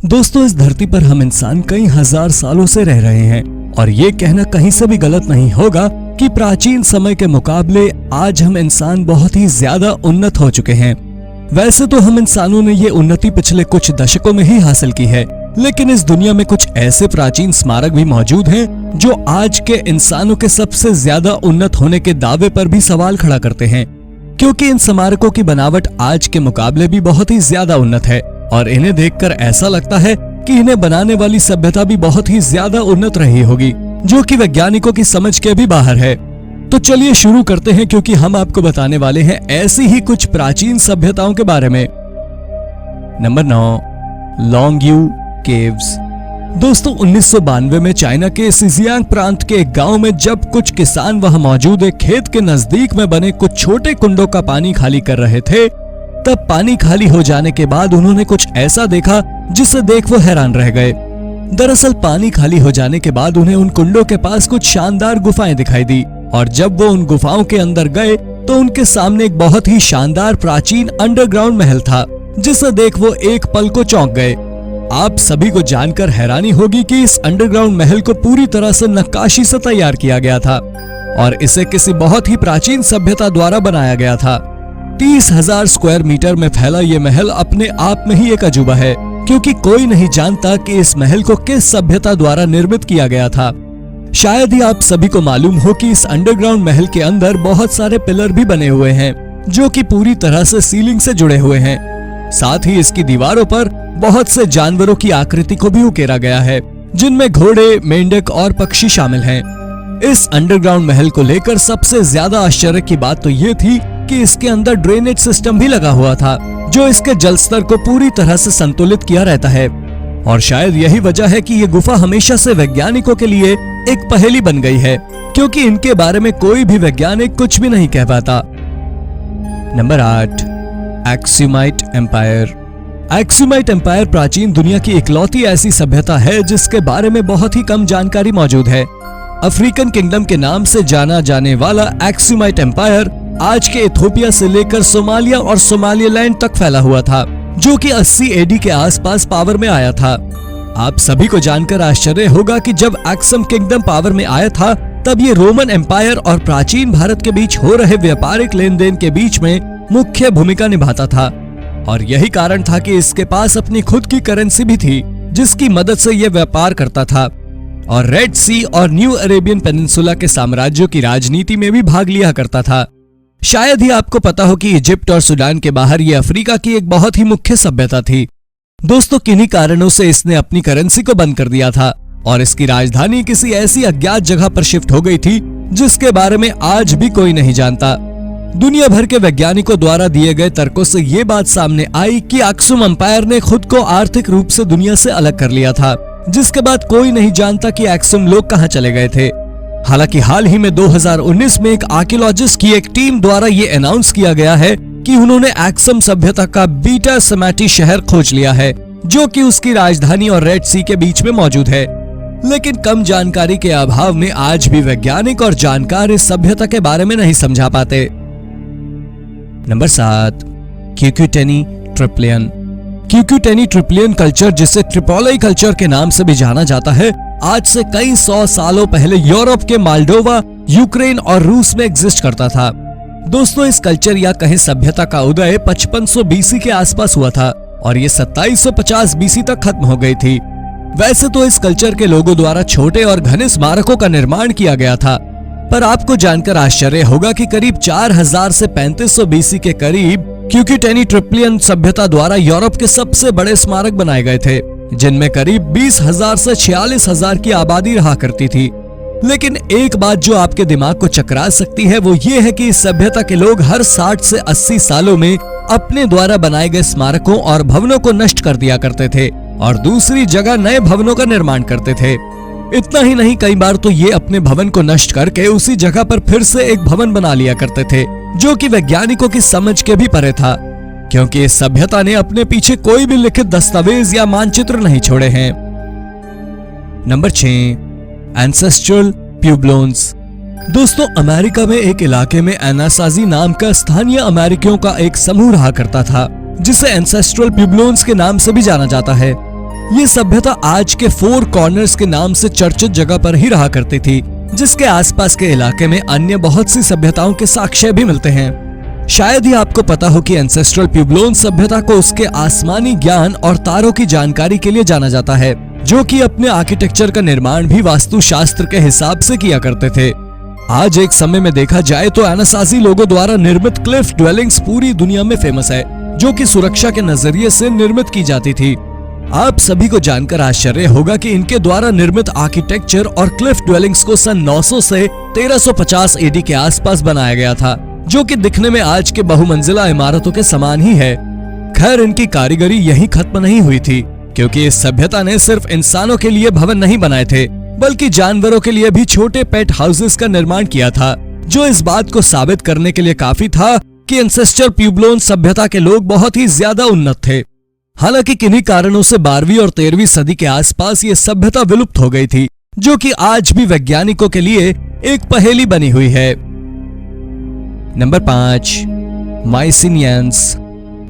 दोस्तों, इस धरती पर हम इंसान कई हजार सालों से रह रहे हैं और ये कहना कहीं से भी गलत नहीं होगा कि प्राचीन समय के मुकाबले आज हम इंसान बहुत ही ज्यादा उन्नत हो चुके हैं। वैसे तो हम इंसानों ने ये उन्नति पिछले कुछ दशकों में ही हासिल की है, लेकिन इस दुनिया में कुछ ऐसे प्राचीन स्मारक भी मौजूद हैं जो आज के इंसानों के सबसे ज्यादा उन्नत होने के दावे पर भी सवाल खड़ा करते हैं, क्योंकि इन स्मारकों की बनावट आज के मुकाबले भी बहुत ही ज्यादा उन्नत है और इन्हें देखकर ऐसा लगता है कि इन्हें बनाने वाली सभ्यता भी बहुत ही ज्यादा उन्नत रही होगी, जो कि वैज्ञानिकों की समझ के भी बाहर है। तो चलिए शुरू करते हैं, क्योंकि हम आपको बताने वाले हैं ऐसी ही कुछ प्राचीन सभ्यताओं के बारे में। Number 9, Longyou caves. दोस्तों, 1992 में चाइना के शिजियांग प्रांत के एक गांव में जब कुछ किसान वहां मौजूद एक खेत के नजदीक में बने कुछ छोटे कुंडों का पानी खाली कर रहे थे, तब पानी खाली हो जाने के बाद उन्होंने कुछ ऐसा देखा जिसे देख वो हैरान रह गए। दरअसल पानी खाली हो जाने के बाद उन्हें उन कुंडों के पास कुछ शानदार गुफाएं दिखाई दी और जब वो उन गुफाओं के अंदर गए तो उनके सामने एक बहुत ही शानदार प्राचीन अंडरग्राउंड महल था, जिसे देख वो एक पल को चौंक गए। आप सभी को जानकर हैरानी होगी कि इस अंडरग्राउंड महल को पूरी तरह से नक्काशी से तैयार किया गया था और इसे किसी बहुत ही प्राचीन सभ्यता द्वारा बनाया गया था। 30,000 स्क्वायर मीटर में फैला ये महल अपने आप में ही एक अजूबा है, क्योंकि कोई नहीं जानता कि इस महल को किस सभ्यता द्वारा निर्मित किया गया था। शायद ही आप सभी को मालूम हो कि इस अंडरग्राउंड महल के अंदर बहुत सारे पिलर भी बने हुए हैं, जो कि पूरी तरह से सीलिंग से जुड़े हुए हैं। साथ ही इसकी दीवारों पर बहुत से जानवरों की आकृति को भी उकेरा गया है, जिनमें घोड़े, मेंढक और पक्षी शामिल हैं। इस अंडरग्राउंड महल को लेकर सबसे ज्यादा आश्चर्य की बात तो ये थी कि इसके अंदर ड्रेनेज सिस्टम भी लगा हुआ था, जो इसके जल स्तर को पूरी तरह से संतुलित किया रहता है। और शायद यही वजह है कि ये गुफा हमेशा से वैज्ञानिकों के लिए एक पहेली बन गई है, क्योंकि इनके बारे में कोई भी वैज्ञानिक कुछ भी नहीं कह पाता। Number 8, Axumite empire. Axumite empire प्राचीन दुनिया की इकलौती ऐसी सभ्यता है जिसके बारे में बहुत ही कम जानकारी मौजूद है। अफ्रीकन किंगडम के नाम से जाना जाने वाला एक्सुमाइट एम्पायर आज के इथोपिया से लेकर सोमालिया और सोमालिलैंड तक फैला हुआ था, जो कि 80 एडी के आसपास पावर में आया था। आप सभी को जानकर आश्चर्य होगा कि जब एक्सम किंगडम पावर में आया था, तब ये रोमन एम्पायर और प्राचीन भारत के बीच हो रहे व्यापारिक लेन देन के बीच में मुख्य भूमिका निभाता था और यही कारण था कि इसके पास अपनी खुद की करेंसी भी थी, जिसकी मदद से यह व्यापार करता था और रेड सी और न्यू अरेबियन पेनिनसुला के साम्राज्यों की राजनीति में भी भाग लिया करता था। शायद ही आपको पता हो कि इजिप्ट और सूडान के बाहर ये अफ्रीका की एक बहुत ही मुख्य सभ्यता थी। दोस्तों, किन्हीं कारणों से इसने अपनी करेंसी को बंद कर दिया था और इसकी राजधानी किसी ऐसी अज्ञात जगह पर शिफ्ट हो गई थी जिसके बारे में आज भी कोई नहीं जानता। दुनिया भर के वैज्ञानिकों द्वारा दिए गए तर्कों से ये बात सामने आई कि अक्सुम एम्पायर ने खुद को आर्थिक रूप से दुनिया से अलग कर लिया था, जिसके बाद कोई नहीं जानता कि एक्सुम लोग कहां चले गए थे। हालांकि हाल ही में 2019 में एक आर्कियोलॉजिस्ट की एक टीम द्वारा ये अनाउंस किया गया है कि उन्होंने एक्सम सभ्यता का बीटा समाटी शहर खोज लिया है, जो कि उसकी राजधानी और रेड सी के बीच में मौजूद है। लेकिन कम जानकारी के अभाव में आज भी वैज्ञानिक और जानकार इस सभ्यता के बारे में नहीं समझा पाते। नंबर 7, क्यूक्यूटेनी ट्रिप्लियन। क्यूक्यूटेनी ट्रिप्लियन कल्चर, जिसे ट्रिपोली कल्चर के नाम से भी जाना जाता है, आज से कई 100 सालों पहले यूरोप के मोल्डोवा, यूक्रेन और रूस में एग्जिस्ट करता था। दोस्तों, इस कल्चर या कहीं सभ्यता का उदय 5500 बीसी के आसपास हुआ था और ये 2750 बीसी तक खत्म हो गई थी। वैसे तो इस कल्चर के लोगों द्वारा छोटे और घने स्मारकों का निर्माण किया गया था, पर आपको जानकर आश्चर्य होगा कि करीब 4000 से 3500 बीसी के करीब क्यूक्यूटेनी ट्रिप्लियन सभ्यता द्वारा यूरोप के सबसे बड़े स्मारक बनाए गए थे, जिनमें करीब 20,000 से 46,000 की आबादी रहा करती थी। लेकिन एक बात जो आपके दिमाग को चकरा सकती है वो ये है कि इस सभ्यता के लोग हर 60 से 80 सालों में अपने द्वारा बनाए गए स्मारकों और भवनों को नष्ट कर दिया करते थे और दूसरी जगह नए भवनों का निर्माण करते थे। इतना ही नहीं, कई बार तो ये अपने भवन को नष्ट करके उसी जगह पर फिर से एक भवन बना लिया करते थे, जो कि वैज्ञानिकों की समझ के भी परे था, क्योंकि इस सभ्यता ने अपने पीछे कोई भी लिखित दस्तावेज या मानचित्र नहीं छोड़े हैं। Number 6, ancestral Puebloans. दोस्तों, अमेरिका में एक इलाके में एनासाजी नाम का स्थानीय अमेरिकियों का एक समूह रहा करता था, जिसे एंसेस्ट्रल प्यूब्लोन्स के नाम से भी जाना जाता है। ये सभ्यता आज के फोर कॉर्नर्स के नाम से चर्चित जगह पर ही रहा करती थी, जिसके आसपास के इलाके में अन्य बहुत सी सभ्यताओं के साक्ष्य भी मिलते हैं। शायद ही आपको पता हो कि एंसेस्ट्रल प्यूब्लोन सभ्यता को उसके आसमानी ज्ञान और तारों की जानकारी के लिए जाना जाता है, जो कि अपने आर्किटेक्चर का निर्माण भी वास्तुशास्त्र के हिसाब से किया करते थे। आज एक समय में देखा जाए तो एनासाजी लोगों द्वारा निर्मित क्लिफ ड्वेलिंग्स पूरी दुनिया में फेमस है, जो कि सुरक्षा के नजरिए से निर्मित की जाती थी। आप सभी को जानकर आश्चर्य होगा कि इनके द्वारा निर्मित आर्किटेक्चर और क्लिफ ड्वेलिंग्स को सन 900 से 1350 एडी के आसपास बनाया गया था, जो कि दिखने में आज के बहुमंजिला इमारतों के समान ही है। खैर, इनकी कारीगरी यहीं खत्म नहीं हुई थी, क्योंकि इस सभ्यता ने सिर्फ इंसानों के लिए भवन नहीं बनाए थे, बल्कि जानवरों के लिए भी छोटे पेट हाउसेस का निर्माण किया था, जो इस बात को साबित करने के लिए काफी था कि एंसेस्ट्रल प्यूब्लोन सभ्यता के लोग बहुत ही ज्यादा उन्नत थे। हालांकि किन्हीं कारणों से 12वीं और 13वीं सदी के आसपास ये सभ्यता विलुप्त हो गई थी, जो कि आज भी वैज्ञानिकों के लिए एक पहेली बनी हुई है। नंबर 5, माइसिनियंस।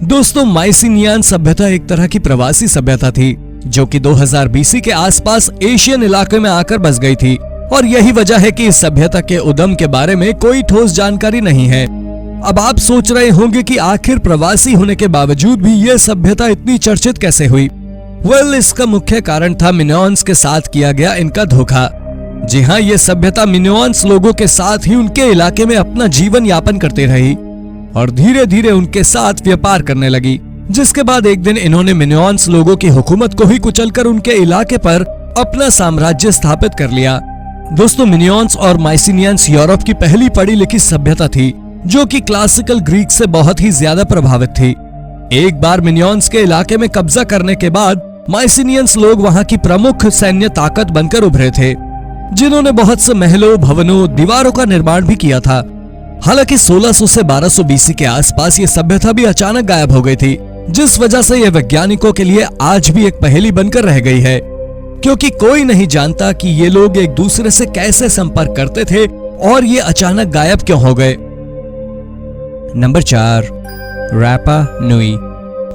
दोस्तों, माइसिनियन सभ्यता एक तरह की प्रवासी सभ्यता थी, जो कि 2000 बीसी के आसपास एशियन इलाके में आकर बस गई थी, और यही वजह है कि इस सभ्यता के उद्गम के बारे में कोई ठोस जानकारी नहीं है। अब आप सोच रहे होंगे कि आखिर प्रवासी होने के बावजूद भी यह सभ्यता इतनी चर्चित कैसे हुई? इसका मुख्य कारण था मिनोअन्स के साथ किया गया इनका धोखा। जी हाँ, ये सभ्यता मिनोअन्स लोगों के साथ ही उनके इलाके में अपना जीवन यापन करती रही और धीरे धीरे उनके साथ व्यापार करने लगी, जिसके बाद एक दिन इन्होंने मिनोअन्स लोगों की हुकूमत को ही कुचलकर उनके इलाके पर अपना साम्राज्य स्थापित कर लिया। दोस्तों, मिनोअन्स और माइसिनियंस यूरोप की पहली पढ़ी लिखी सभ्यता थी, जो कि क्लासिकल ग्रीक से बहुत ही ज्यादा प्रभावित थी। एक बार मिनोअन्स के इलाके में कब्जा करने के बाद माइसिनियंस लोग वहां की प्रमुख सैन्य ताकत बनकर उभरे थे, जिन्होंने बहुत से महलों, भवनों, दीवारों का निर्माण भी किया था। हालांकि 1600 से 1200 बीसी के आसपास ये सभ्यता भी अचानक गायब हो गई थी, जिस वजह से यह वैज्ञानिकों के लिए आज भी एक पहेली बनकर रह गई है, क्योंकि कोई नहीं जानता कि ये लोग एक दूसरे से कैसे संपर्क करते थे और ये अचानक गायब क्यों हो गए। नंबर 4, रापा नुई।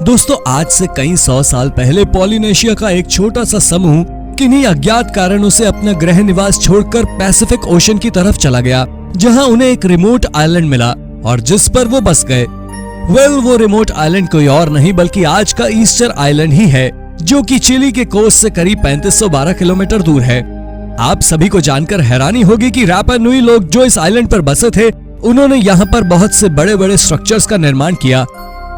दोस्तों, आज से कई 100 साल पहले पॉलिनेशिया का एक छोटा सा समूह किन्हीं अज्ञात कारणों से अपना गृह निवास छोड़कर पैसिफिक ओशन की तरफ चला गया, जहां उन्हें एक रिमोट आइलैंड मिला और जिस पर वो बस गए। वो रिमोट आइलैंड कोई और नहीं बल्कि आज का ईस्टर आइलैंड ही है, जो कि चिली के कोस्ट से करीब 3512 किलोमीटर दूर है। आप सभी को जानकर हैरानी होगी कि रापा नुई लोग जो इस आइलैंड पर बसे थे, उन्होंने यहाँ पर बहुत से बड़े बड़े स्ट्रक्चर्स का निर्माण किया।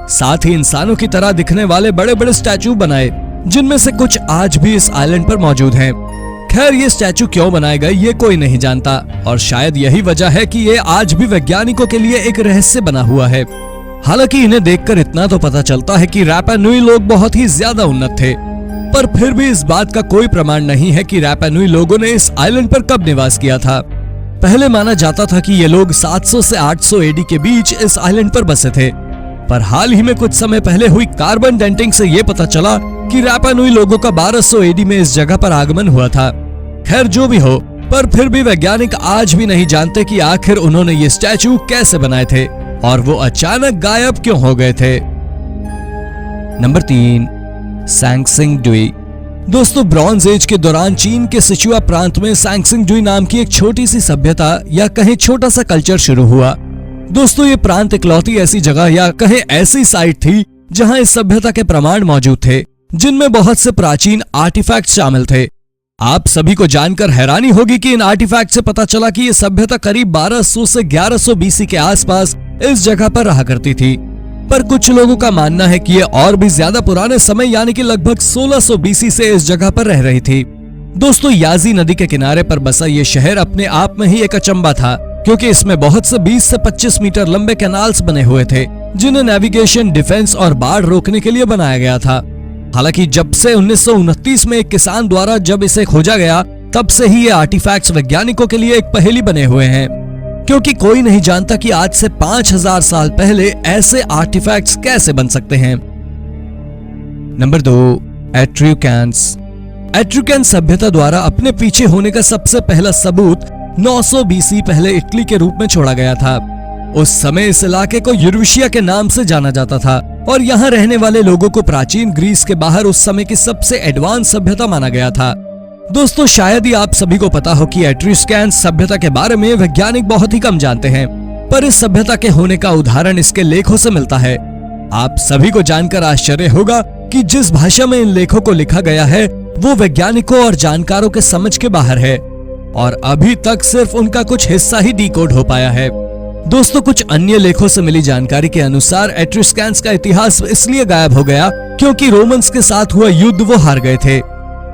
साथ ही इंसानों की तरह दिखने वाले बड़े बड़े स्टैचू बनाए, जिनमें से कुछ आज भी इस आइलैंड पर मौजूद हैं। खैर, ये स्टैचू क्यों बनाए गए ये कोई नहीं जानता, और शायद यही वजह है कि ये आज भी वैज्ञानिकों के लिए एक रहस्य बना हुआ है। हालांकि इन्हें देखकर इतना तो पता चलता है कि रापा नुई लोग बहुत ही ज्यादा उन्नत थे, पर फिर भी इस बात का कोई प्रमाण नहीं है कि रापा नुई लोगों ने इस आइलैंड पर कब निवास किया था। पहले माना जाता था कि ये लोग 700 से 800 एडी के बीच इस आइलैंड पर बसे थे, पर हाल ही में कुछ समय पहले हुई कार्बन डेटिंग से ये पता चला कि रापा नुई लोगों का 1200 एडी में इस जगह पर आगमन हुआ था। खैर, जो भी हो, पर फिर भी वैज्ञानिक आज भी नहीं जानते कि आखिर उन्होंने ये स्टैचू कैसे बनाए थे और वो अचानक गायब क्यों हो गए थे। Number 3, Sanxingdui. दोस्तों, ब्रॉन्ज एज के दौरान चीन के सिचुआ प्रांत में सैंक्सिंग डुई नाम की एक छोटी सी सभ्यता या कहीं छोटा सा कल्चर शुरू हुआ। दोस्तों, ये प्रांत इकलौती ऐसी जगह या कहीं ऐसी साइट थी जहां इस सभ्यता के प्रमाण मौजूद थे, जिनमें बहुत से प्राचीन आर्टिफैक्ट शामिल थे। आप सभी को जानकर हैरानी होगी कि इन आर्टिफैक्ट से पता चला कि ये सभ्यता करीब 1200 से 1100 बीसी के आसपास इस जगह पर रहा करती थी, पर कुछ लोगों का मानना है कि ये और भी ज्यादा पुराने समय यानी कि लगभग 1600 बीसी से इस जगह पर रह रही थी। दोस्तों, याजी नदी के किनारे पर बसा ये शहर अपने आप में ही एक अचंबा था, क्योंकि इसमें बहुत से 20 से 25 मीटर लंबे कैनाल्स बने हुए थे, जिन्हें नेविगेशन, डिफेंस और बाढ़ रोकने के लिए बनाया गया था। हालांकि जब से 1929 में एक किसान द्वारा जब इसे खोजा गया, तब से ही ये आर्टिफैक्ट्स वैज्ञानिकों के लिए एक पहेली बने हुए हैं, क्योंकि कोई नहीं जानता कि आज से 5000 साल पहले ऐसे आर्टिफैक्ट्स कैसे बन सकते हैं। नंबर 2, एट्रियुकैंस। एट्रियुकैन सभ्यता द्वारा अपने पीछे होने का सबसे पहला सबूत 900 बीसी पहले इटली के रूप में छोड़ा गया था। उस समय इस इलाके को यूरेशिया के नाम से जाना जाता था, और यहाँ रहने वाले लोगों को प्राचीन ग्रीस के बाहर उस समय की सबसे एडवांस सभ्यता माना गया था। दोस्तों, शायद ही आप सभी को पता हो कि एट्रुस्कैंस सभ्यता के बारे में वैज्ञानिक बहुत ही कम जानते हैं, पर इस सभ्यता के होने का उदाहरण इसके लेखों से मिलता है। आप सभी को जानकर आश्चर्य होगा कि जिस भाषा में इन लेखों को लिखा गया है वो वैज्ञानिकों और जानकारों के समझ के बाहर है और अभी तक सिर्फ उनका कुछ हिस्सा ही डिकोड हो पाया है। दोस्तों, कुछ अन्य लेखों से मिली जानकारी के अनुसार एट्रुस्कैंस का इतिहास इसलिए गायब हो गया क्योंकि रोमन्स के साथ हुआ युद्ध वो हार गए थे,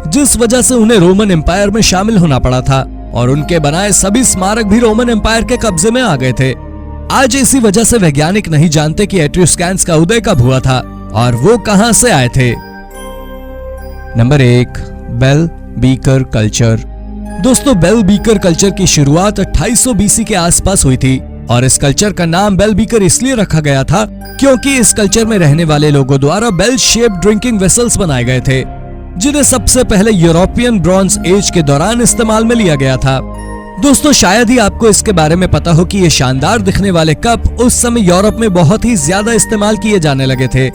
जिस वजह से उन्हें रोमन एम्पायर में शामिल होना पड़ा था और उनके बनाए सभी स्मारक भी रोमन एम्पायर के कब्जे में आ गए थे। आज इसी वजह से वैज्ञानिक नहीं जानते कि एट्रुस्कैंस का उदय कब हुआ था और वो कहां से आए थे। Number 1, Bell Beaker culture. दोस्तों, बेल बीकर कल्चर की शुरुआत 2800 बीसी के आसपास हुई थी और इस कल्चर का नाम बेल बीकर इसलिए रखा गया था क्योंकि इस कल्चर में रहने वाले लोगों द्वारा बेल शेप ड्रिंकिंग वेसल्स बनाए गए थे, जिन्हें सबसे पहले यूरोपियन ब्रॉन्ज एज के दौरान इस्तेमाल में लिया गया था। दोस्तों, शायद ही आपको इसके बारे में पता हो कि ये शानदार दिखने वाले कप उस समय यूरोप में बहुत ही ज्यादा इस्तेमाल किए जाने लगे थे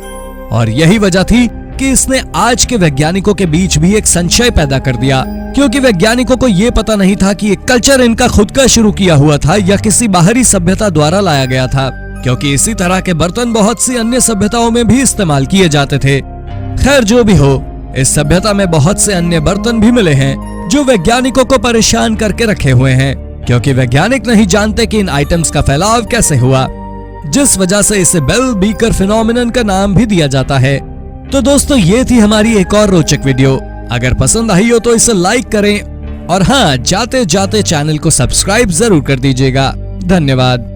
और यही वजह थी कि इसने आज के वैज्ञानिकों के बीच भी एक संशय पैदा कर दिया, क्योंकि वैज्ञानिकों को ये पता नहीं था कि ये कल्चर इनका खुद का शुरू किया हुआ था या किसी बाहरी सभ्यता द्वारा लाया गया था, क्योंकि इसी तरह के बर्तन बहुत सी अन्य सभ्यताओं में भी इस्तेमाल किए जाते थे। खैर, जो भी हो, इस सभ्यता में बहुत से अन्य बर्तन भी मिले हैं जो वैज्ञानिकों को परेशान करके रखे हुए हैं, क्योंकि वैज्ञानिक नहीं जानते कि इन आइटम्स का फैलाव कैसे हुआ, जिस वजह से इसे बेल बीकर फिनोमिनन का नाम भी दिया जाता है। तो दोस्तों, ये थी हमारी एक और रोचक वीडियो। अगर पसंद आई हो तो इसे लाइक करें और हाँ, जाते जाते चैनल को सब्सक्राइब जरूर कर दीजिएगा। धन्यवाद।